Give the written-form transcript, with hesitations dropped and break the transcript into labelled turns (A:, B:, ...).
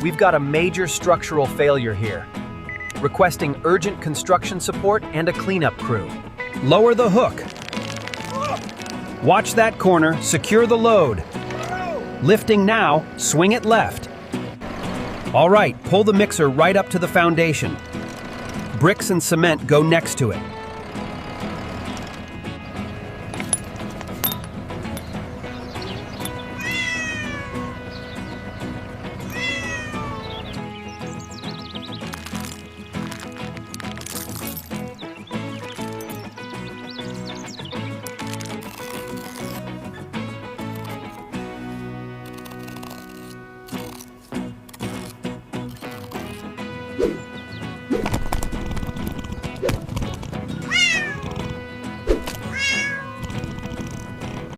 A: We've got a major structural failure here. Requesting urgent construction support and a cleanup crew. Lower the hook. Watch that corner, secure the load. Lifting now, swing it left. All right, pull the mixer right up to the foundation. Bricks and cement go next to it.